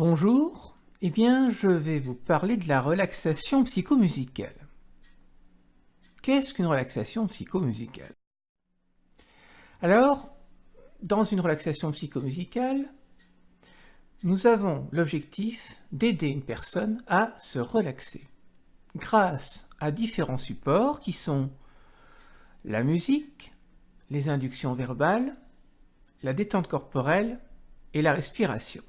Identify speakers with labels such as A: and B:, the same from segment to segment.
A: Bonjour, eh bien je vais vous parler de la relaxation psychomusicale. Qu'est-ce qu'une relaxation psychomusicale? Alors, dans une relaxation psychomusicale, nous avons l'objectif d'aider une personne à se relaxer grâce à différents supports qui sont la musique, les inductions verbales, la détente corporelle et la respiration.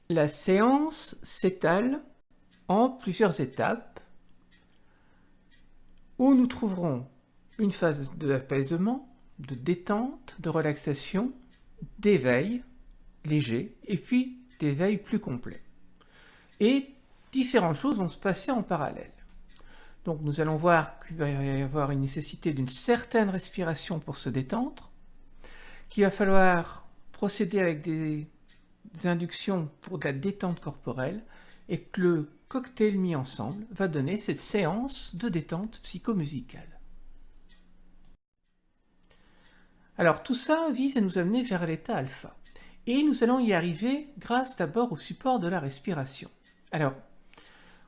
A: La séance s'étale en plusieurs étapes où nous trouverons une phase d'apaisement, de détente, de relaxation, d'éveil léger et puis d'éveil plus complet. Et différentes choses vont se passer en parallèle. Donc nous allons voir qu'il va y avoir une nécessité d'une certaine respiration pour se détendre, qu'il va falloir procéder avec des inductions pour de la détente corporelle et que le cocktail mis ensemble va donner cette séance de détente psychomusicale. Alors tout ça vise à nous amener vers l'état alpha. Et nous allons y arriver grâce d'abord au support de la respiration. Alors,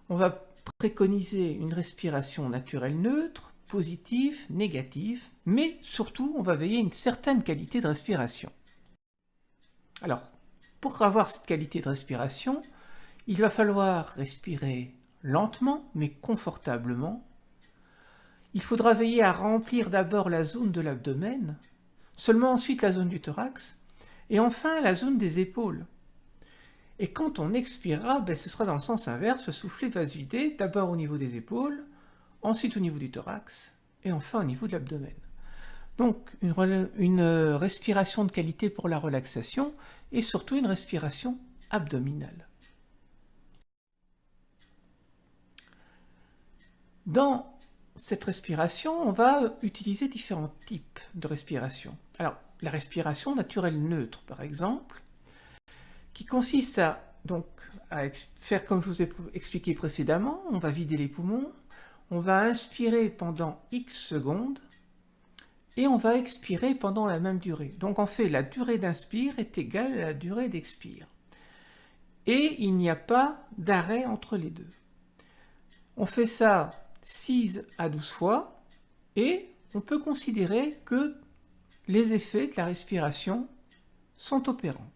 A: on va préconiser une respiration naturelle neutre, positive, négative, mais surtout on va veiller à une certaine qualité de respiration. Alors, pour avoir cette qualité de respiration, il va falloir respirer lentement mais confortablement. Il faudra veiller à remplir d'abord la zone de l'abdomen, seulement ensuite la zone du thorax, et enfin la zone des épaules. Et quand on expirera, ce sera dans le sens inverse, le soufflet va se vider d'abord au niveau des épaules, ensuite au niveau du thorax, et enfin au niveau de l'abdomen. Donc une respiration de qualité pour la relaxation, et surtout une respiration abdominale. Dans cette respiration, on va utiliser différents types de respiration. Alors, la respiration naturelle neutre, par exemple, qui consiste à faire comme je vous ai expliqué précédemment, on va vider les poumons, on va inspirer pendant X secondes, et on va expirer pendant la même durée. Donc en fait, la durée d'inspire est égale à la durée d'expire. Et il n'y a pas d'arrêt entre les deux. On fait ça 6 à 12 fois, et on peut considérer que les effets de la respiration sont opérants.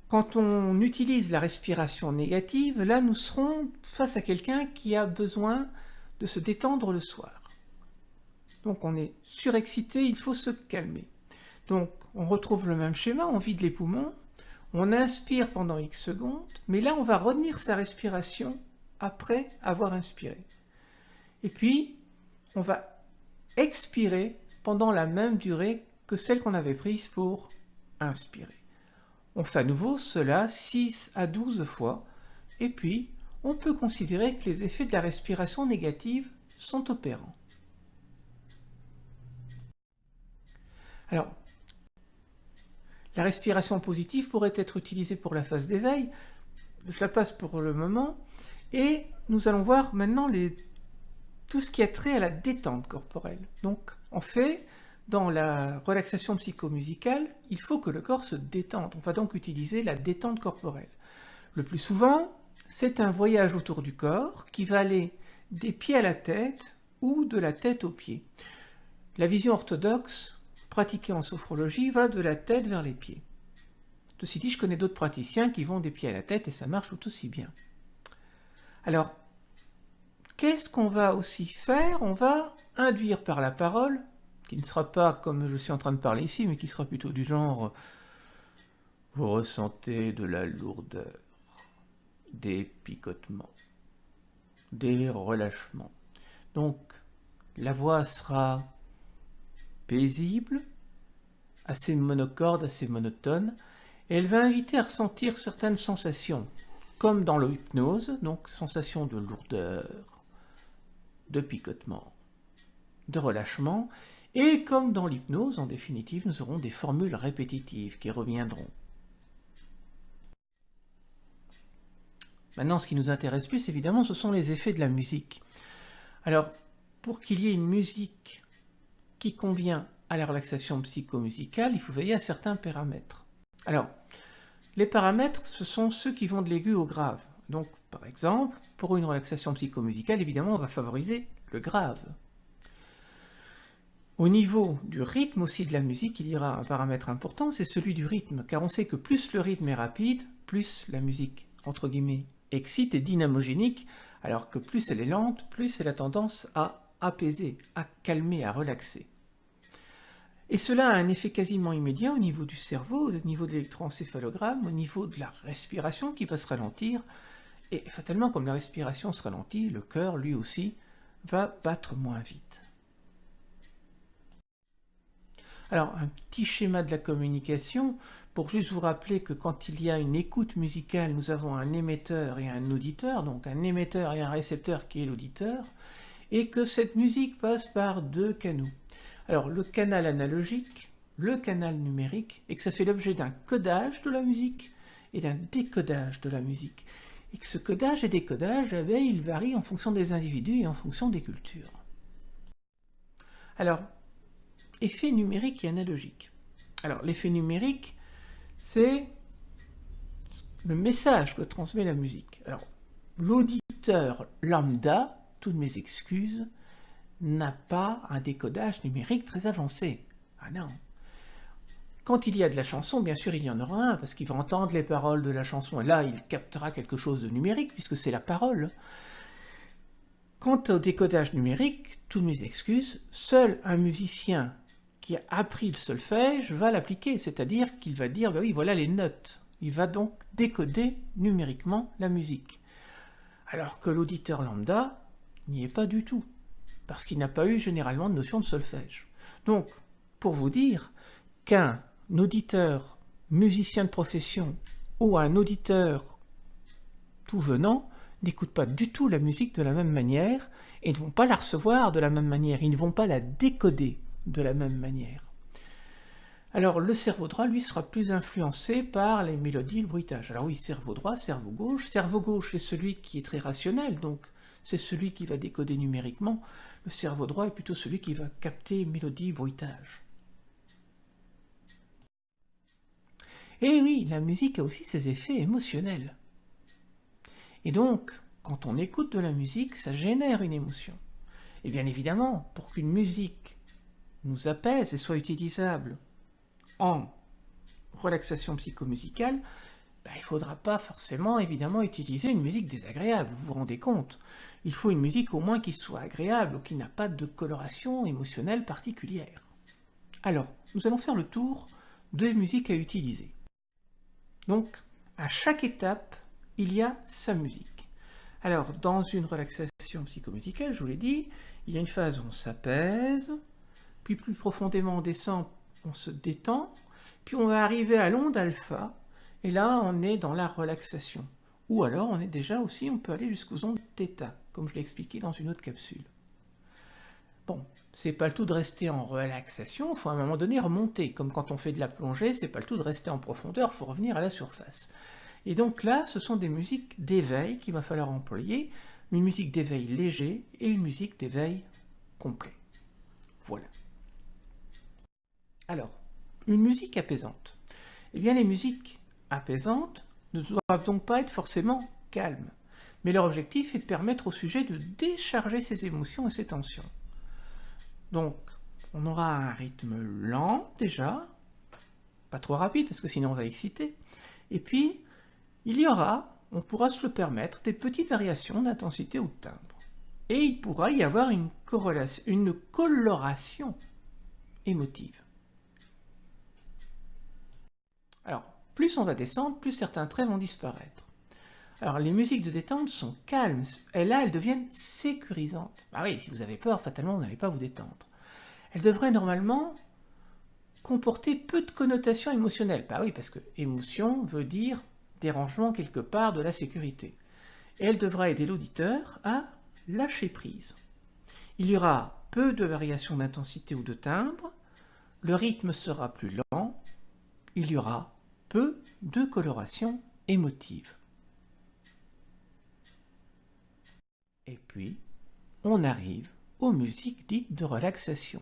A: Quand on utilise la respiration négative, là nous serons face à quelqu'un qui a besoin de se détendre le soir. Donc on est surexcité, il faut se calmer. Donc on retrouve le même schéma, on vide les poumons, on inspire pendant X secondes, mais là on va retenir sa respiration après avoir inspiré. Et puis on va expirer pendant la même durée que celle qu'on avait prise pour inspirer. On fait à nouveau cela 6 à 12 fois, et puis on peut considérer que les effets de la respiration négative sont opérants. Alors, la respiration positive pourrait être utilisée pour la phase d'éveil, je la passe pour le moment, et nous allons voir maintenant tout ce qui a trait à la détente corporelle. Donc, en fait, dans la relaxation psychomusicale, il faut que le corps se détende. On va donc utiliser la détente corporelle. Le plus souvent, c'est un voyage autour du corps qui va aller des pieds à la tête ou de la tête aux pieds. La vision orthodoxe, pratiquée en sophrologie, va de la tête vers les pieds. Ceci dit, je connais d'autres praticiens qui vont des pieds à la tête et ça marche tout aussi bien. Alors, qu'est-ce qu'on va aussi faire? On va induire par la parole, qui ne sera pas comme je suis en train de parler ici, mais qui sera plutôt du genre « vous ressentez de la lourdeur, des picotements, des relâchements ». Donc, la voix sera paisible, assez monocorde, assez monotone, et elle va inviter à ressentir certaines sensations, comme dans l'hypnose, donc sensations de lourdeur, de picotement, de relâchement, et comme dans l'hypnose, en définitive, nous aurons des formules répétitives qui reviendront. Maintenant, ce qui nous intéresse plus, évidemment, ce sont les effets de la musique. Alors, pour qu'il y ait une musique qui convient à la relaxation psychomusicale, il faut veiller à certains paramètres. Alors, les paramètres, ce sont ceux qui vont de l'aigu au grave. Donc, par exemple, pour une relaxation psychomusicale, évidemment, on va favoriser le grave. Au niveau du rythme aussi de la musique, il y aura un paramètre important, c'est celui du rythme, car on sait que plus le rythme est rapide, plus la musique, entre guillemets, excite et dynamogénique, alors que plus elle est lente, plus elle a tendance à apaiser, à calmer, à relaxer. Et cela a un effet quasiment immédiat au niveau du cerveau, au niveau de l'électroencéphalogramme, au niveau de la respiration qui va se ralentir, et fatalement, comme la respiration se ralentit, le cœur, lui aussi, va battre moins vite. Alors, un petit schéma de la communication, pour juste vous rappeler que quand il y a une écoute musicale, nous avons un émetteur et un auditeur, donc un émetteur et un récepteur qui est l'auditeur, et que cette musique passe par deux canaux. Alors, le canal analogique, le canal numérique, et que ça fait l'objet d'un codage de la musique et d'un décodage de la musique. Et que ce codage et décodage, eh bien, il varie en fonction des individus et en fonction des cultures. Alors, effet numérique et analogique. Alors, l'effet numérique, c'est le message que transmet la musique. Alors, l'auditeur lambda, toutes mes excuses, n'a pas un décodage numérique très avancé. Ah non. Quand il y a de la chanson, bien sûr, il y en aura un, parce qu'il va entendre les paroles de la chanson, et là, il captera quelque chose de numérique, puisque c'est la parole. Quant au décodage numérique, toutes mes excuses, seul un musicien qui a appris le solfège va l'appliquer, c'est-à-dire qu'il va dire, ben oui, voilà les notes. Il va donc décoder numériquement la musique. Alors que l'auditeur lambda n'y est pas du tout, parce qu'il n'a pas eu généralement de notion de solfège. Donc, pour vous dire qu'un auditeur musicien de profession ou un auditeur tout venant n'écoute pas du tout la musique de la même manière et ne vont pas la recevoir de la même manière, ils ne vont pas la décoder de la même manière. Alors le cerveau droit, lui, sera plus influencé par les mélodies et le bruitage. Alors oui, cerveau droit, cerveau gauche c'est celui qui est très rationnel, donc c'est celui qui va décoder numériquement. Le cerveau droit est plutôt celui qui va capter mélodie, bruitage. Et oui, la musique a aussi ses effets émotionnels. Et donc, quand on écoute de la musique, ça génère une émotion. Et bien évidemment, pour qu'une musique nous apaise et soit utilisable en relaxation psychomusicale, il ne faudra pas forcément, évidemment, utiliser une musique désagréable, vous vous rendez compte. Il faut une musique au moins qui soit agréable, ou qui n'a pas de coloration émotionnelle particulière. Alors, nous allons faire le tour des musiques à utiliser. Donc, à chaque étape, il y a sa musique. Alors, dans une relaxation psychomusicale, je vous l'ai dit, il y a une phase où on s'apaise, puis plus profondément on descend, on se détend, puis on va arriver à l'onde alpha, et là on est dans la relaxation. Ou alors on est déjà aussi, on peut aller jusqu'aux ondes θ, comme je l'ai expliqué dans une autre capsule. Bon, c'est pas le tout de rester en relaxation, il faut à un moment donné remonter, comme quand on fait de la plongée, c'est pas le tout de rester en profondeur, il faut revenir à la surface. Et donc là, ce sont des musiques d'éveil qu'il va falloir employer, une musique d'éveil léger et une musique d'éveil complet. Voilà. Alors, une musique apaisante. Eh bien, les musiques apaisantes ne doivent donc pas être forcément calmes, mais leur objectif est de permettre au sujet de décharger ses émotions et ses tensions. Donc, on aura un rythme lent déjà, pas trop rapide parce que sinon on va exciter, et puis il y aura, on pourra se le permettre, des petites variations d'intensité ou de timbre. Et il pourra y avoir une coloration émotive. Alors, plus on va descendre, plus certains traits vont disparaître. Alors, les musiques de détente sont calmes, et là, elles deviennent sécurisantes. Ah oui, si vous avez peur, fatalement, vous n'allez pas vous détendre. Elles devraient normalement comporter peu de connotations émotionnelles. Bah oui, parce que émotion veut dire dérangement quelque part de la sécurité. Et elle devra aider l'auditeur à lâcher prise. Il y aura peu de variations d'intensité ou de timbre, le rythme sera plus lent, il y aura peu de coloration émotive. Et puis, on arrive aux musiques dites de relaxation.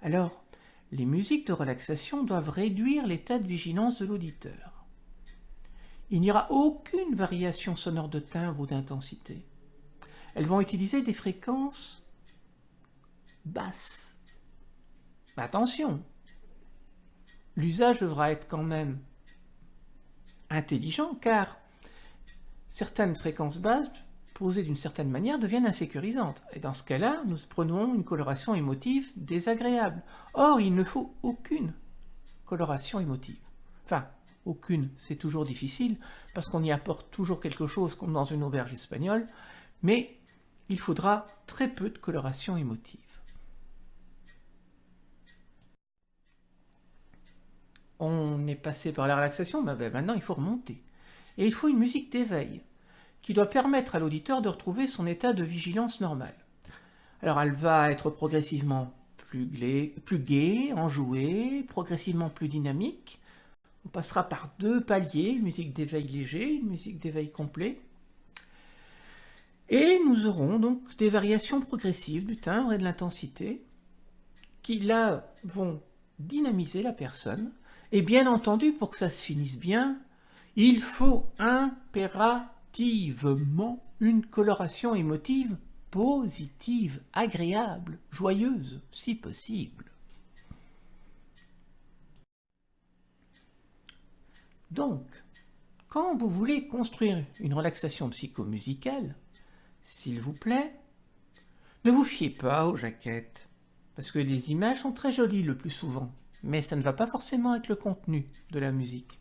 A: Alors, les musiques de relaxation doivent réduire l'état de vigilance de l'auditeur. Il n'y aura aucune variation sonore de timbre ou d'intensité. Elles vont utiliser des fréquences basses. Attention, l'usage devra être quand même intelligent, car certaines fréquences basses, posées d'une certaine manière, deviennent insécurisantes. Et dans ce cas-là, nous prenons une coloration émotive désagréable. Or, il ne faut aucune coloration émotive. Enfin, aucune, c'est toujours difficile, parce qu'on y apporte toujours quelque chose, comme dans une auberge espagnole, mais il faudra très peu de coloration émotive. On est passé par la relaxation, maintenant il faut remonter. Et il faut une musique d'éveil, qui doit permettre à l'auditeur de retrouver son état de vigilance normal. Alors elle va être progressivement plus gaie, enjouée, progressivement plus dynamique. On passera par 2 paliers, une musique d'éveil léger, une musique d'éveil complet. Et nous aurons donc des variations progressives du timbre et de l'intensité, qui là vont dynamiser la personne. Et bien entendu, pour que ça se finisse bien, il faut impérativement une coloration émotive positive, agréable, joyeuse, si possible. Donc, quand vous voulez construire une relaxation psychomusicale, s'il vous plaît, ne vous fiez pas aux jaquettes, parce que les images sont très jolies le plus souvent, mais ça ne va pas forcément avec le contenu de la musique.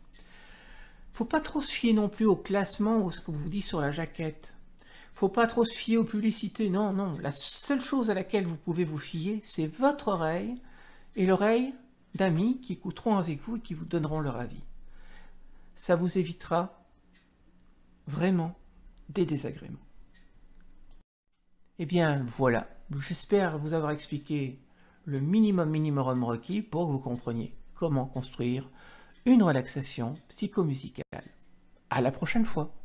A: Faut pas trop se fier non plus au classement ou ce que vous dit sur la jaquette. Faut pas trop se fier aux publicités, non. La seule chose à laquelle vous pouvez vous fier, c'est votre oreille et l'oreille d'amis qui écouteront avec vous et qui vous donneront leur avis. Ça vous évitera vraiment des désagréments. Eh bien, voilà. J'espère vous avoir expliqué le minimum requis pour que vous compreniez comment construire une relaxation psychomusicale. À la prochaine fois.